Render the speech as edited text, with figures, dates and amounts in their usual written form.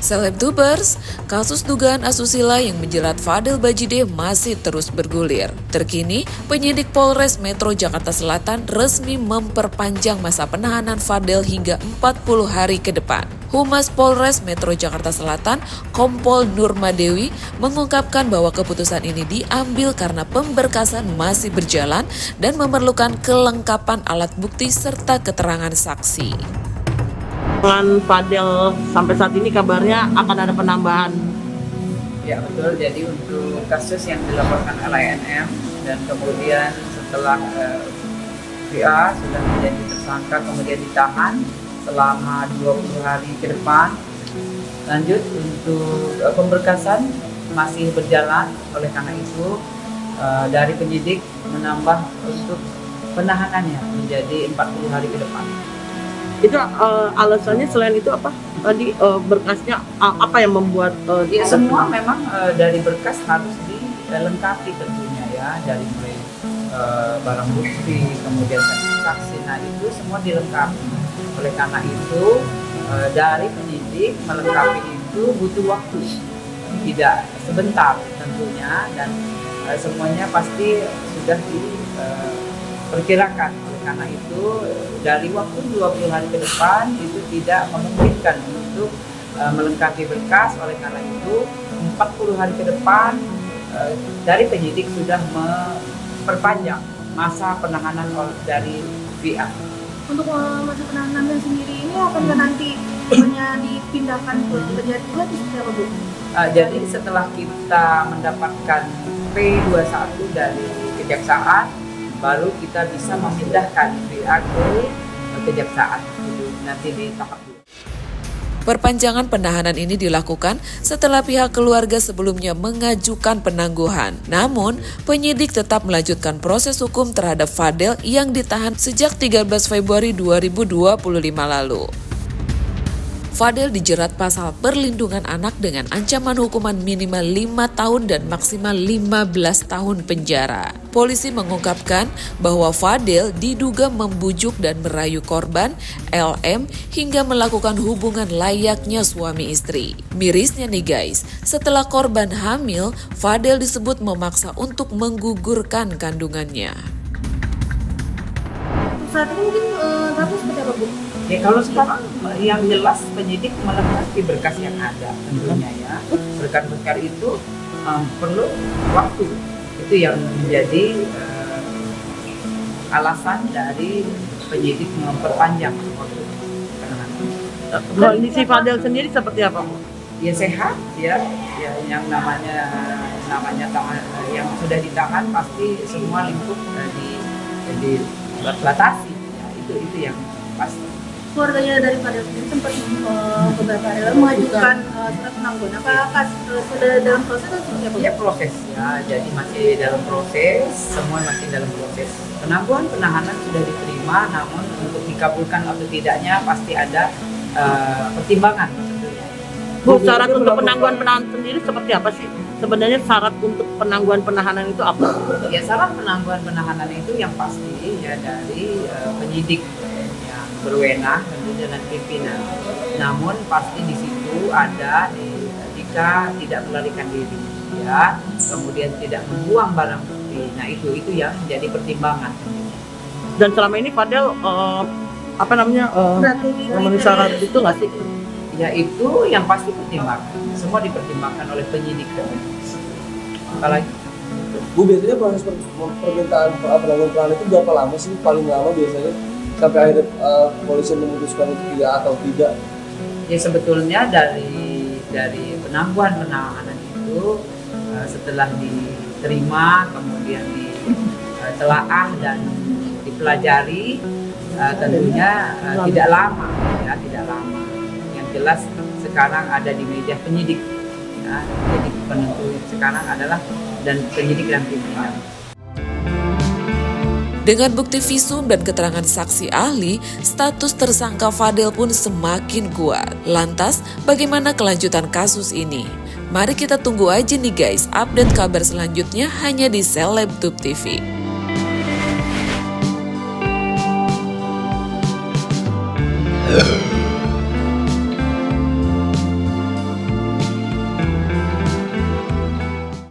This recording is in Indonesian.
Selebtubers, kasus dugaan asusila yang menjerat Fadel Bajideh masih terus bergulir. Terkini, penyidik Polres Metro Jakarta Selatan resmi memperpanjang masa penahanan Fadel hingga 40 hari ke depan. Humas Polres Metro Jakarta Selatan, Kompol Nurmadewi, mengungkapkan bahwa keputusan ini diambil karena pemberkasan masih berjalan dan memerlukan kelengkapan alat bukti serta keterangan saksi. Dengan Fadel sampai saat ini kabarnya akan ada penambahan. Ya betul, jadi untuk kasus yang dilaporkan LANM dan kemudian setelah VA sudah menjadi tersangka kemudian ditahan selama 20 hari ke depan. Lanjut untuk pemberkasan masih berjalan, oleh karena itu dari penyidik menambah untuk penahanannya menjadi 40 hari ke depan. Itu alasannya selain itu apa? Tadi berkasnya apa yang membuat ya semua memang dari berkas harus dilengkapi tentunya ya, dari mulai barang bukti kemudian saksi, nah itu semua dilengkapi. Oleh karena itu dari penyidik melengkapi itu butuh waktu, tidak sebentar tentunya, dan semuanya pasti sudah diperkirakan. Karena itu dari waktu 20 hari ke depan itu tidak memungkinkan untuk melengkapi berkas. Oleh karena itu 40 hari ke depan dari penyidik sudah memperpanjang masa penahanan dari VA. Untuk masa penahanan sendiri ini akan nanti hanya dipindahkan ke penjara juga atau seperti apa, Bu? Jadi setelah kita mendapatkan P21 dari kejaksaan, baru kita bisa memindahkan VA ke kejaksaan, nanti di tahap 2. Perpanjangan penahanan ini dilakukan setelah pihak keluarga sebelumnya mengajukan penangguhan. Namun, penyidik tetap melanjutkan proses hukum terhadap Fadel yang ditahan sejak 13 Februari 2025 lalu. Fadel dijerat pasal perlindungan anak dengan ancaman hukuman minimal 5 tahun dan maksimal 15 tahun penjara. Polisi mengungkapkan bahwa Fadel diduga membujuk dan merayu korban, LM, hingga melakukan hubungan layaknya suami istri. Mirisnya nih guys, setelah korban hamil, Fadel disebut memaksa untuk menggugurkan kandungannya. Saat ini mungkin tapi seperti apa, Bu? Ya kalau sekarang yang jelas penyidik melengkapi berkas yang ada tentunya ya. Berkas-berkas itu perlu waktu. Itu yang menjadi alasan dari penyidik memperpanjang waktu penahanan. Kondisi Fadel sendiri seperti apa, Bu? Ya sehat ya yang namanya yang sudah ditahan pasti semua lingkup dibatasi ya, itu yang pasti. Keluarganya dari Fadel sendiri sempat beberapa hari lalu mengajukan surat penangguhan. Apakah sudah dalam proses atau seperti apa? Ya proses ya, jadi masih dalam proses, semua masih dalam proses. Penangguhan penahanan sudah diterima, namun untuk dikabulkan atau tidaknya pasti ada pertimbangan tentunya. Bu, syarat untuk penangguhan penahanan sendiri seperti apa sih? Sebenarnya syarat untuk penangguhan penahanan itu apa? Ya syarat penangguhan penahanan itu yang pasti ya dari penyidik yang berwenang tentunya dan pimpinan. Namun pasti di situ ada jika tidak melarikan diri, ya, kemudian tidak membuang barang bukti. Nah itu yang menjadi pertimbangan. Dan selama ini Fadel memenuhi syarat itu nggak sih? Ya itu yang pasti pertimbangan. Semua dipertimbangkan oleh penyidik. Apalagi Bu, biasanya proses permintaan penangguhan penahanan itu berapa lama sih? Paling lama biasanya sampai akhirnya polisi memutuskan itu tidak atau tidak? Ya sebetulnya dari penangguhan penahanan itu setelah diterima kemudian ditelaah dan dipelajari tentunya tidak lama ya, tidak lama. Yang jelas sekarang ada di meja penyidik ya, jadi penentu sekarang adalah dan penyidik dan pimpinan. Dengan bukti visum dan keterangan saksi ahli, status tersangka Fadel pun semakin kuat. Lantas, bagaimana kelanjutan kasus ini? Mari kita tunggu aja nih guys, update kabar selanjutnya hanya di Selebtube TV.